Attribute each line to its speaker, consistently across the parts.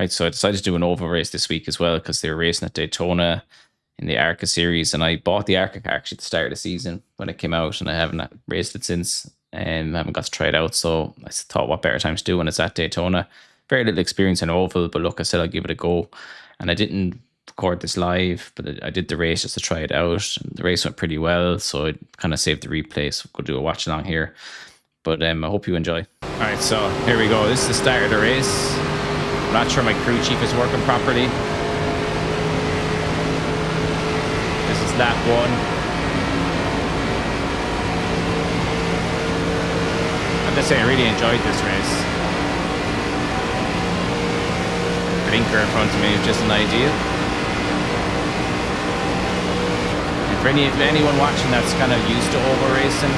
Speaker 1: Right, so I decided to do an oval race this week as well because they were racing at Daytona in the Arca series, and I bought the Arca car actually at the start of the season when it came out, and I haven't raced it since, and I haven't got to try it out. So I thought, what better time to do when it's at Daytona? Very little experience in oval, but look, I said I'll give it a go, and I didn't record this live, but I did the race just to try it out. The race went pretty well, so I kind of saved the replay. So we'll do a watch along here, but I hope you enjoy. All right, so here we go. This is the start of the race. I'm not sure my crew chief is working properly. This is lap 1. I have to say I really enjoyed this race. Blinker in front of me is just an ideal. And for anyone watching that's kind of used to oval racing,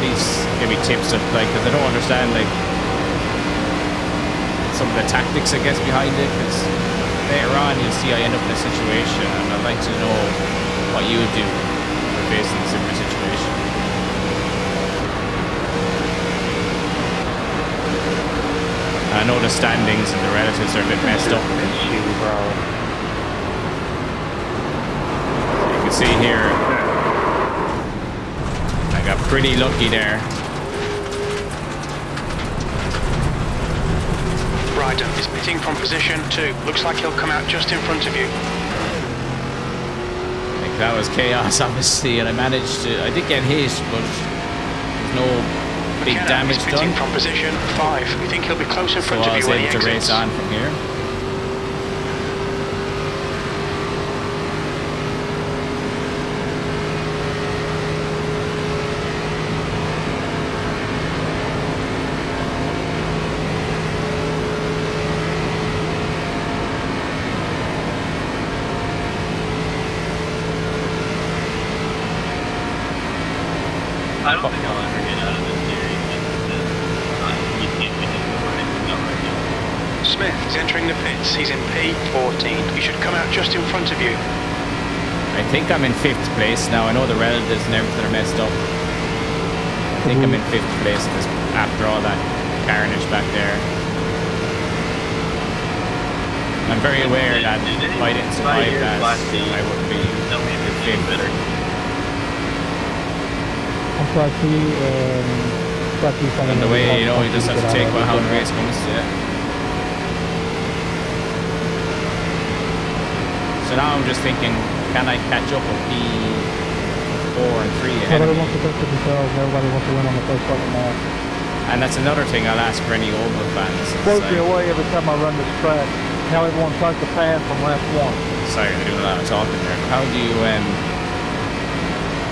Speaker 1: please give me tips of because I don't understand some of the tactics I guess behind it, because later on you'll see I end up in a situation and I'd like to know what you would do if you're facing a similar situation. I know the standings and the relatives are a bit messed up. You can see here I got pretty lucky there.
Speaker 2: Ryder is pitting from position 2. Looks like he'll come out just in front of you.
Speaker 1: I think that was chaos, obviously, and I did get hit, but there's no big damage done.
Speaker 2: Pitting from position 5. We think he'll be close in front of you when he exits.
Speaker 1: So I was able to race on from here.
Speaker 3: I don't think I'll ever get out of this series. You can't be right now.
Speaker 2: Smith is entering the pits. He's in P14. He should come out just in front of you.
Speaker 1: I think I'm in 5th place now. I know the relatives and everything are messed up. I think I'm in 5th place after all that carnage back there. I'm very aware that if I didn't survive that, I would be in 5th.
Speaker 3: Better.
Speaker 1: And the way, you just have to take how the race comes to it. So now I'm just thinking, can I catch up with P4 and 3 ahead of me?
Speaker 4: Everybody wants to win on the first fucking lap.
Speaker 1: And that's another thing I'll ask for any oval fans.
Speaker 4: Blows me away every time I run this track. How everyone tries to pass from lap 1.
Speaker 1: Sorry, they're doing a lot of talking there. How do you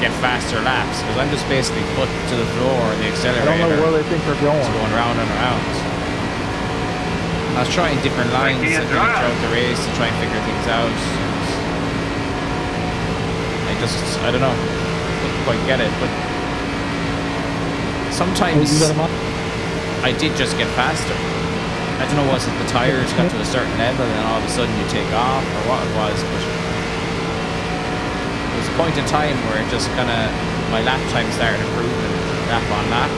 Speaker 1: get faster laps? Because I'm just basically foot to the floor and the accelerator.
Speaker 4: I don't know where they think they're going.
Speaker 1: It's going round and round. I was trying different lines throughout the race to try and figure things out. I don't know. Couldn't quite get it, but sometimes I did just get faster. I don't know, was it the tires got to a certain level and all of a sudden you take off or what it was, but there was a point in time where it just kind of, my lap time started improving lap on lap.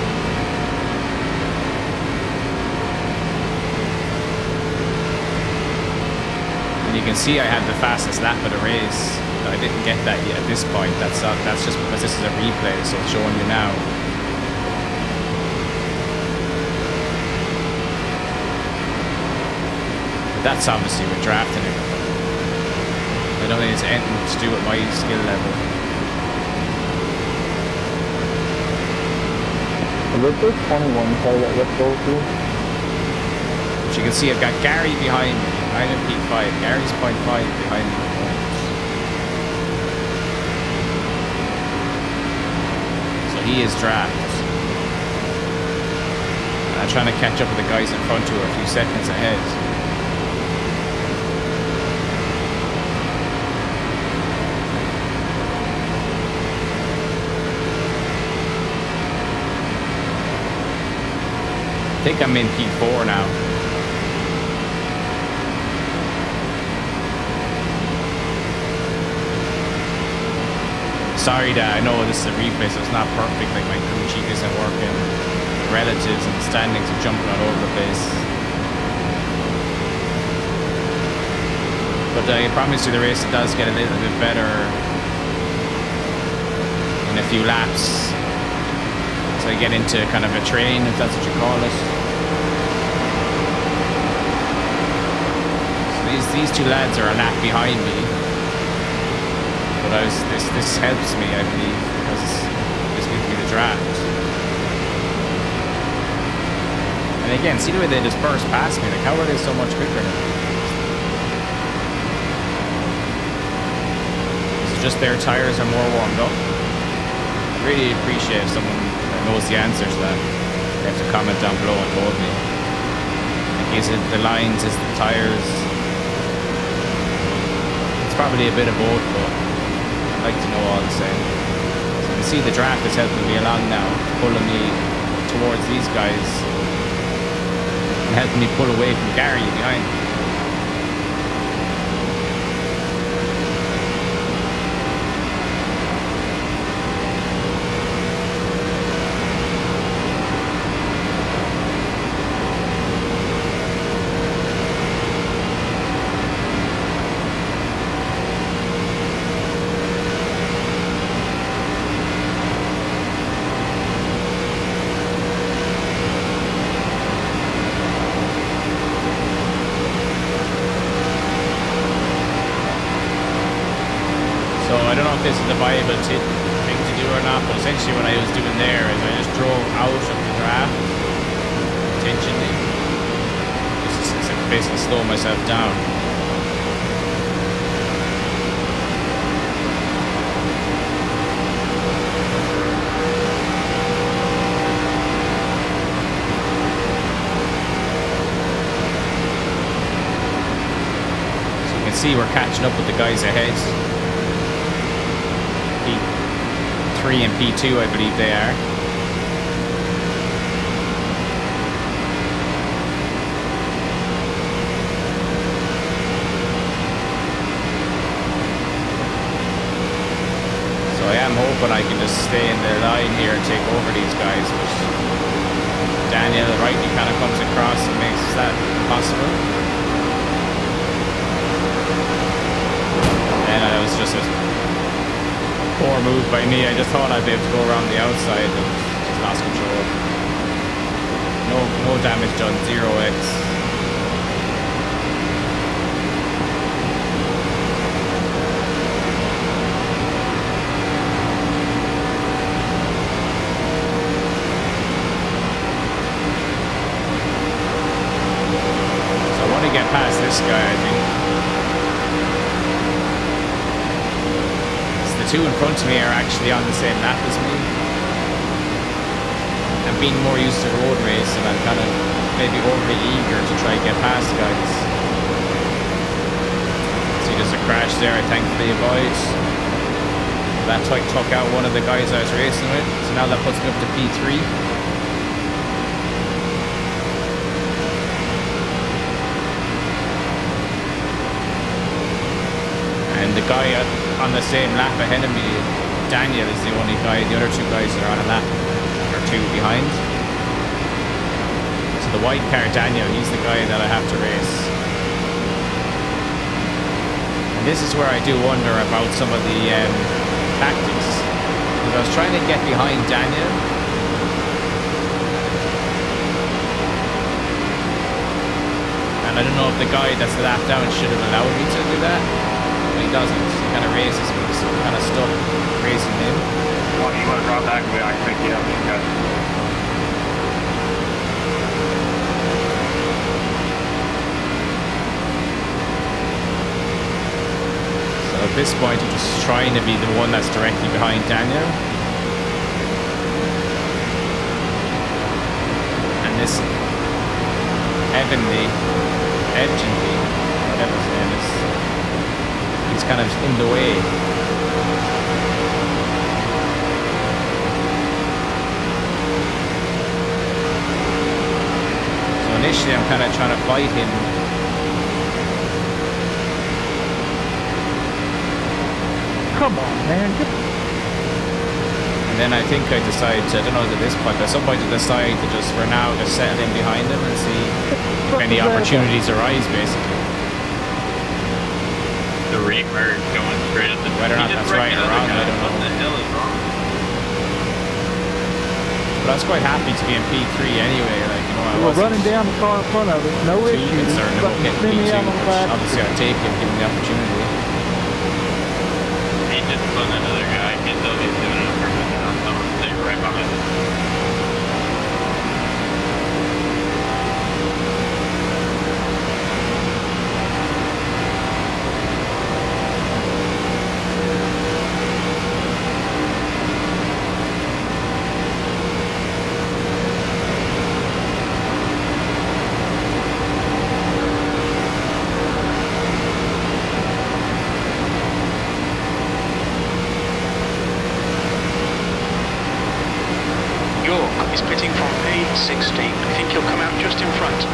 Speaker 1: And you can see I had the fastest lap of the race. I didn't get that yet at this point. That's just because this is a replay, so it's showing you now. That's obviously with drafting it. I don't think it's anything to do with my skill level.
Speaker 4: Look, there's 21 how that let's go through.
Speaker 1: As you can see, I've got Gary behind me. I'm in P5. Gary's 0.5 behind me. So he is drafted. And I'm trying to catch up with the guys in front who are a few seconds ahead. I think I'm in P4 now. Sorry that I know this is a replay, so it's not perfect, like my crew chief isn't working. The relatives and the standings are jumping all over the place. But I promise you the race, it does get a little bit better in a few laps. So I get into kind of a train, if that's what you call it. So these two lads are a lap behind me. But this helps me, I believe, because this gives me the draft. And again, see the way they just burst past me. Like, how are they so much quicker now? Is it just their tires are more warmed up? I really appreciate if someone that knows the answer to that. They have to comment down below and told me. Like, is it the lines? Is it the tires? It's probably a bit of both, but I'd like to know all the same. So you can see the draft is helping me along now, pulling me towards these guys. Helping me pull away from Gary behind me. This is the viable thing to do or not, but essentially what I was doing there is I just drove out of the draft intentionally, just to basically slow myself down. So you can see we're catching up with the guys ahead. P3 and P2, I believe they are. So I am hoping I can just stay in the line here and take over these guys, but Daniel rightly kind of comes across and makes that impossible. And I was just a poor move by me. I just thought I'd be able to go around the outside and just lost control. No damage done, 0x. So I want to get past this guy, I think. The two in front of me are actually on the same lap as me. I'm being more used to road race and I'm kind of maybe overly eager to try and get past guys. See, there's a crash there I thankfully avoid. That took out one of the guys I was racing with, so now that puts me up to P3. And the guy on the same lap ahead of me, Daniel, is the only guy. The other two guys are on a lap or two behind. So the white car Daniel, he's the guy that I have to race. And this is where I do wonder about some of the tactics, because I was trying to get behind Daniel, and I don't know if the guy that's the lap down should have allowed me to do that. He doesn't. He kind of races me, so I'm kind of stuck racing him.
Speaker 3: Well, you want to drop back away? I can pick you up.
Speaker 1: So at this point, I'm just trying to be the one that's directly behind Daniel. And this Evanly, whatever his name is, he's kind of in the way. So initially I'm kind of trying to fight him.
Speaker 4: Come on, man.
Speaker 1: And then I think I decide to, I don't know at this point, but at some point I decide to just, for now, just settle in behind him and see if any opportunities arise, basically.
Speaker 3: the reemer going straight up the.
Speaker 1: Whether or not
Speaker 3: He just
Speaker 1: that's right
Speaker 3: wrecked
Speaker 1: or
Speaker 3: another
Speaker 1: wrong, I
Speaker 3: guy.
Speaker 1: don't
Speaker 3: What
Speaker 1: know.
Speaker 3: the hell is wrong?
Speaker 1: But I was quite happy to be in P3 anyway. Like, you know, I
Speaker 4: We're
Speaker 1: was
Speaker 4: running down the car in front of us. No
Speaker 1: too
Speaker 4: issues.
Speaker 1: concerned about
Speaker 4: But
Speaker 1: getting
Speaker 4: send me
Speaker 1: P2,
Speaker 4: out on the
Speaker 1: which
Speaker 4: back.
Speaker 1: obviously I'll take it given the opportunity.
Speaker 3: He just spun another guy. I can't tell if he's doing it on purpose or not. Someone stay right behind him.
Speaker 2: York is pitting from P16. I think he'll come out just in front.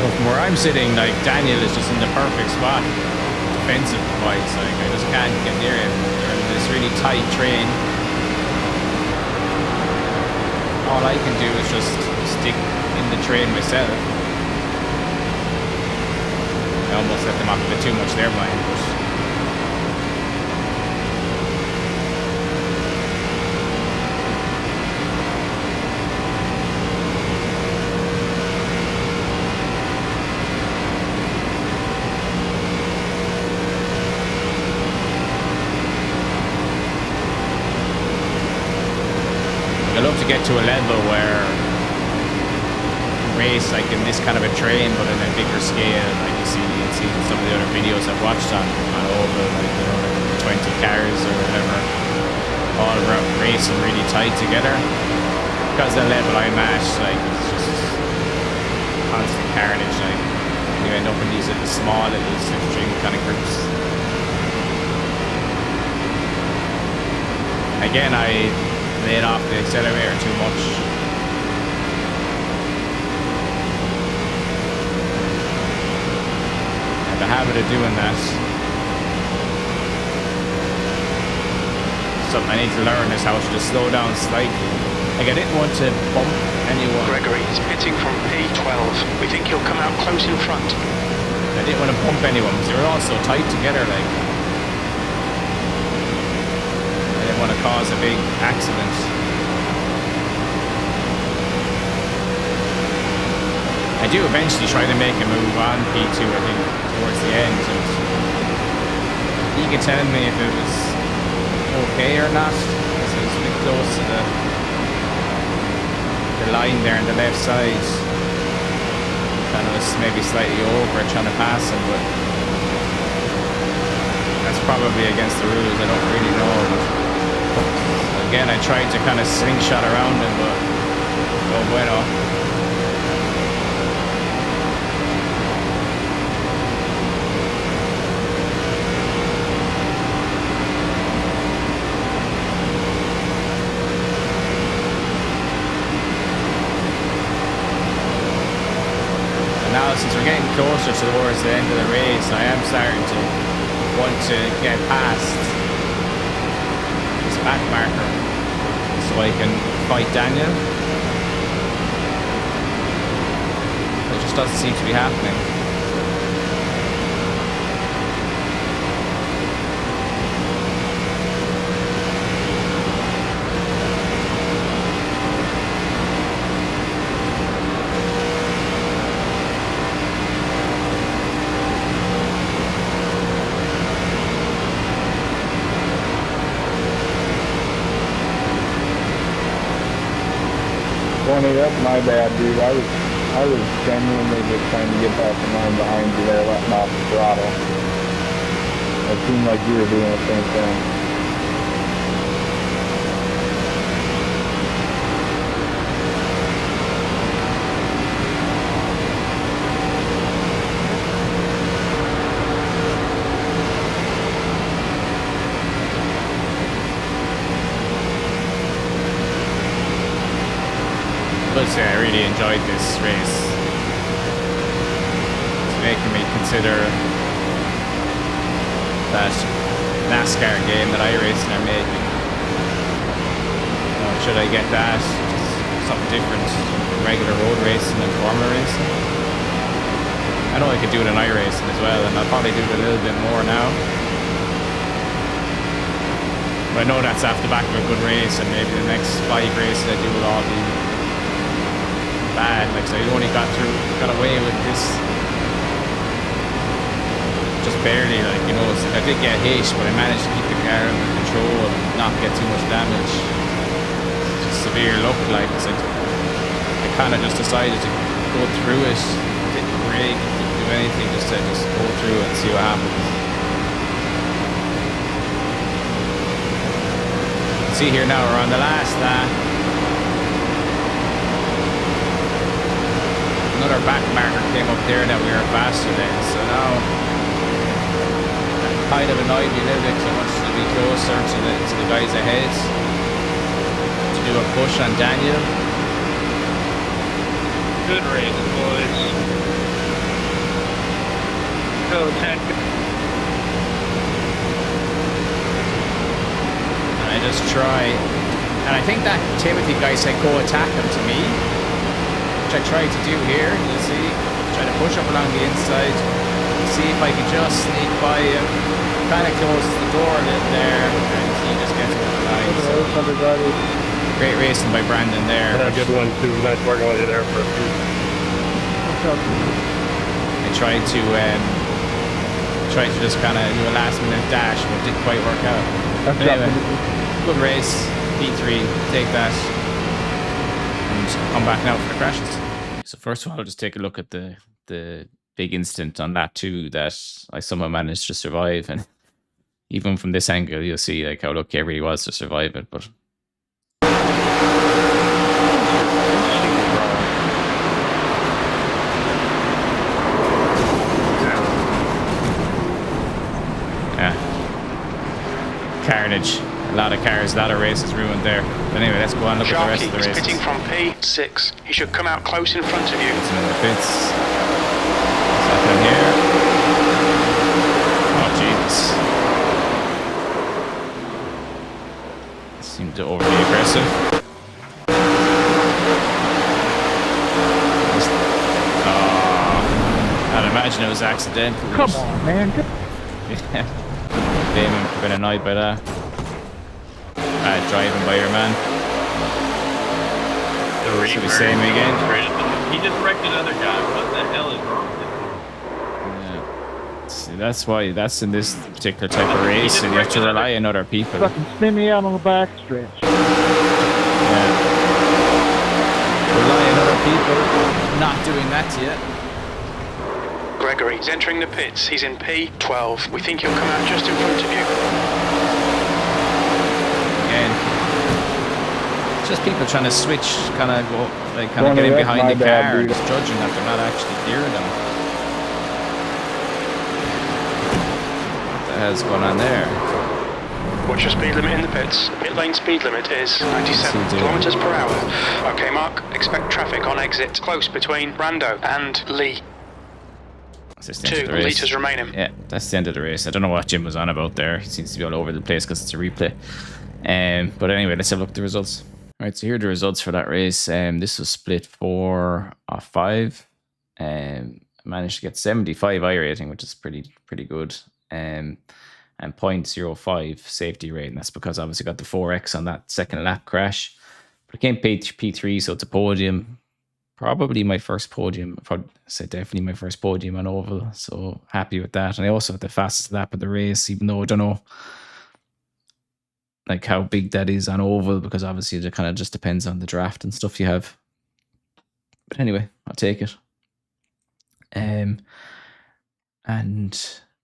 Speaker 1: From where I'm sitting, like, Daniel is just in the perfect spot defensive wise. Like, I just can't get near him. They're in this really tight train. All I can do is just stick in the train myself. I almost let them off a bit too much there, mine, but I love to get to a level where race like in this kind of a train, but in a bigger scale, like you see in some of the other videos I've watched on Oval, like, you know, like 20 cars or whatever, all racing really tight together. Because the level I'm at, like, it's just constant carnage. Like, you end up in these little small, little slipstream kind of groups. Again, I laid off the accelerator too much. I have a habit of doing that. Something I need to learn is how to just slow down slightly. Like, I didn't want to bump anyone.
Speaker 2: Gregory is pitting from P12. We think he'll come out close in front.
Speaker 1: I didn't want to bump anyone because they were all so tight together, like. I didn't want to cause a big accident. I do eventually try to make a move on P2, I think, towards the end. And you can tell me if it was okay or not, because it was a bit close to the line there on the left side. Kind of was maybe slightly over trying to pass him, but that's probably against the rules. I don't really know. But again, I tried to kind of slingshot around him, but no bueno. Now, since we're getting closer towards the end of the race, I am starting to want to get past this back marker so I can fight Daniel. It just doesn't seem to be happening.
Speaker 5: Tony, that's my bad, dude. I was genuinely just trying to get past the line behind you there, letting off the throttle. It seemed like you were doing the same thing.
Speaker 1: to say I really enjoyed this race. It's making me consider that Nascar game that iRacing are making. Should I get that? Just something different from regular road racing and Formula racing. I know I could do it in iRacing as well, and I'll probably do it a little bit more now. But I know that's off the back of a good race, and maybe the next 5 races I do will all be bad. Like, so I only got away with this just barely, like, you know, so I did get hit, but I managed to keep the car under control and not get too much damage. It's just severe luck, like, cause I kind of just decided to go through it, didn't brake, didn't do anything, just go through it and see what happens. See here now, we're on the last lap. Another back marker came up there that we were faster than, so now that kind of annoyed me a little bit, because I wanted to be closer to the guys ahead to do a push on Daniel.
Speaker 3: Good race, boys. Go, Ted.
Speaker 1: I just try, and I think that Timothy guy said go attack him to me, which I tried to do here. You'll see, try to push up along the inside, see if I can just sneak by him, kind of close the door a little there, and he just gets over the line. So, great racing by Brandon there.
Speaker 3: That's a good one too. Nice working with you there for a few.
Speaker 1: I tried to just kind of do a last minute dash, but it didn't quite work out. But anyway, good race, P3, take that, and come back now for the crashes. So first of all, I'll just take a look at the big instant on that too, that I somehow managed to survive, and even from this angle, you'll see like how lucky I really was to survive it. But yeah, carnage. A lot of cars, a lot of races ruined there. But anyway, let's go on and look at the rest of the races.
Speaker 2: Pitting from P6. He should come out close in front of you.
Speaker 1: It's in the pits. What's happening here? Oh, Jesus. Seemed to overly aggressive. Oh, I'd imagine it was accidental.
Speaker 4: Come on, man.
Speaker 1: Yeah. Damon, been annoyed by that. Driving by your man. Should we say him again?
Speaker 3: He just wrecked another guy. What the hell is wrong with him?
Speaker 1: Yeah. See, that's why that's in this particular type of race, and you have to rely on other people.
Speaker 4: Fucking spin me out on the back stretch.
Speaker 1: Yeah. Rely on other people. Not doing that yet.
Speaker 2: Gregory's entering the pits. He's in P12. We think he'll come out just in front of you.
Speaker 1: It's just people trying to switch, kind of get in behind the car and just judging that they're not actually clearing them. What the hell's going on there?
Speaker 2: What's your speed limit in the pits? Pit lane speed limit is 97 kilometers per hour. Okay, Mark, expect traffic on exit close between Brando and Lee. 2 litres remaining.
Speaker 1: Yeah, that's the end of the race. I don't know what Jim was on about there. He seems to be all over the place because it's a replay. But anyway, let's have a look at the results. All right, so here are the results for that race. This was split 4-5. Managed to get 75 iRating, which is pretty good. And 0.05 safety rate, and that's because obviously got the 4X on that second lap crash. But it came P3, so it's a podium. Probably my first podium. I'd say definitely my first podium on oval. So happy with that. And I also had the fastest lap of the race, even though I don't know like how big that is on oval, because obviously it kind of just depends on the draft and stuff you have. But anyway, I'll take it. And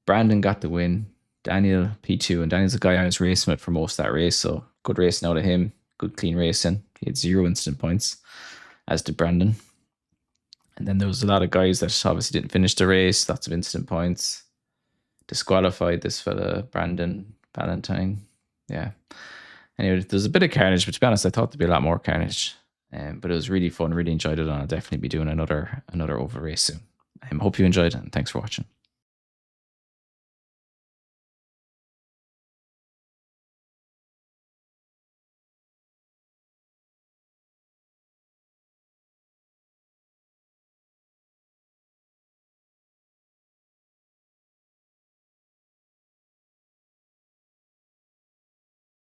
Speaker 1: Brandon got the win. Daniel P2, and Daniel's the guy I was racing with for most of that race, so good racing out of him. Good clean racing. He had 0 instant points, as did Brandon. And then there was a lot of guys that obviously didn't finish the race. Lots of instant points. Disqualified this fella, Brandon Valentine. Yeah. Anyway, there's a bit of carnage, but to be honest, I thought there'd be a lot more carnage. But it was really fun, really enjoyed it, and I'll definitely be doing another oval race soon. Hope you enjoyed it, and thanks for watching.